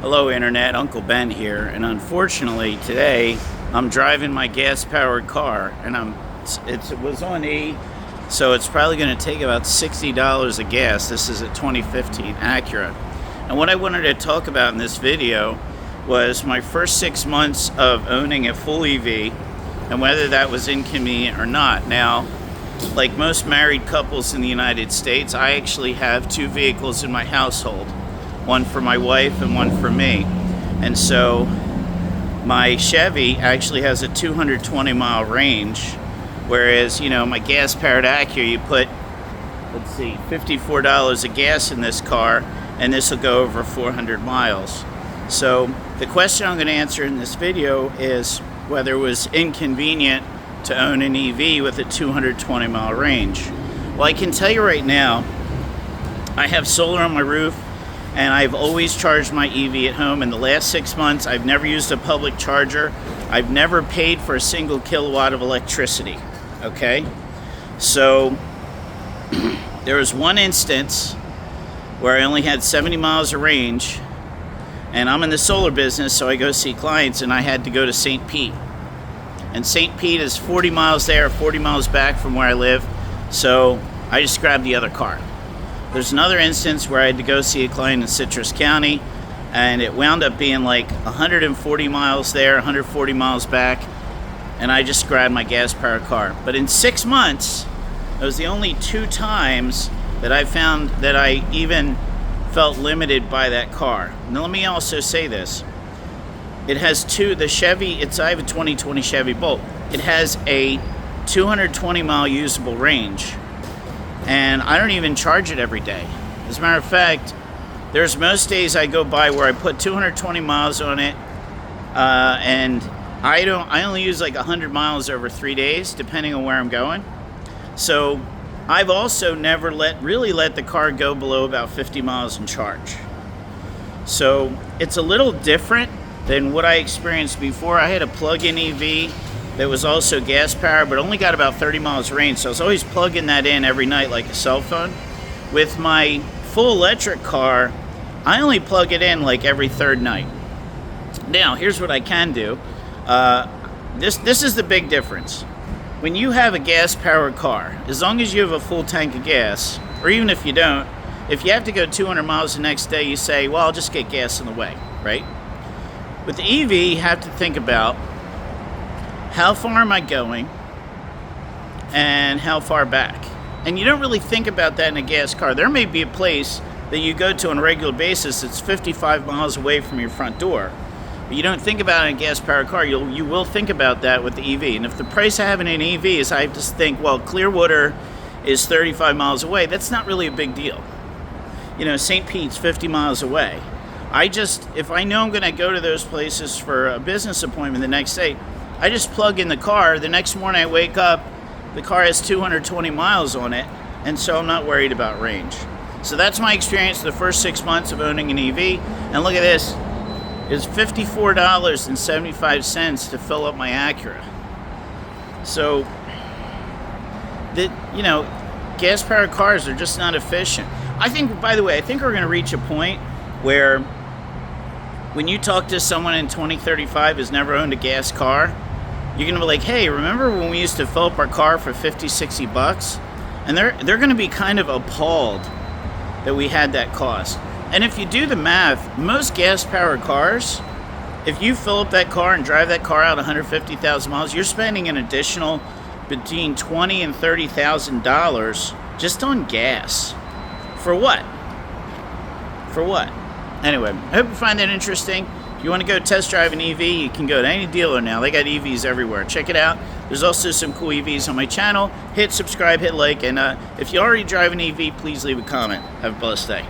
Hello Internet, Uncle Ben here, and unfortunately today I'm driving my gas-powered car, and it was on E, so it's probably going to take about $60 of gas. This is a 2015 Acura, and what I wanted to talk about in this video was my first 6 months of owning a full EV and whether that was inconvenient or not. Now, like most married couples in the United States, I actually have two vehicles in my household. One for my wife and one for me. And so my Chevy actually has a 220-mile range, whereas, you know, my gas-powered Acura, you put, let's see, $54 of gas in this car, and this will go over 400 miles. So the question I'm going to answer in this video is whether it was inconvenient to own an EV with a 220-mile range. Well, I can tell you right now, I have solar on my roof, and I've always charged my EV at home. In the last 6 months, I've never used a public charger. I've never paid for a single kilowatt of electricity, okay? So there was one instance where I only had 70 miles of range, and I'm in the solar business, so I go see clients, and I had to go to St. Pete. And St. Pete is 40 miles there, 40 miles back from where I live, so I just grabbed the other car. There's another instance where I had to go see a client in Citrus County, and it wound up being like 140 miles there, 140 miles back, and I just grabbed my gas-powered car. But in 6 months, it was the only 2 times that I found that I even felt limited by that car. Now let me also say this. It has the Chevy, I have a 2020 Chevy Bolt. It has a 220-mile usable range, and I don't even charge it every day. As a matter of fact, there's most days I go by where I put 220 miles on it, and I only use like 100 miles over 3 days, depending on where I'm going. So I've also never really let the car go below about 50 miles in charge. So it's a little different than what I experienced before. I had a plug-in EV that was also gas powered, but only got about 30 miles range, so I was always plugging that in every night like a cell phone. With my full electric car, I only plug it in like every 3rd night. Now, here's what I can do. This is the big difference. When you have a gas powered car, as long as you have a full tank of gas, or even if you don't, if you have to go 200 miles the next day, you say, well, I'll just get gas on the way, right? With the EV, you have to think about how far am I going and how far back. And you don't really think about that in a gas car. There may be a place that you go to on a regular basis that's 55 miles away from your front door, but you don't think about it in a gas-powered car. You will think about that with the EV. And if the price of having an EV is, I just think, well, Clearwater is 35 miles away, that's not really a big deal. You know, St. Pete's 50 miles away. If I know I'm going to go to those places for a business appointment the next day, I just plug in the car. The next morning I wake up, the car has 220 miles on it, and so I'm not worried about range. So that's my experience the first 6 months of owning an EV. And look at this. It's $54.75 to fill up my Acura. So, gas-powered cars are just not efficient. I think, by the way, we're going to reach a point where when you talk to someone in 2035 who's never owned a gas car, you're going to be like, hey, remember when we used to fill up our car for 50, 60 bucks? And they're going to be kind of appalled that we had that cost. And if you do the math, most gas-powered cars, if you fill up that car and drive that car out 150,000 miles, you're spending an additional between $20,000 and $30,000 just on gas. For what? For what? Anyway, I hope you find that interesting. If you want to go test drive an EV, you can go to any dealer now. They got EVs everywhere. Check it out. There's also some cool EVs on my channel. Hit subscribe, hit like, and if you already drive an EV, please leave a comment. Have a blessed day.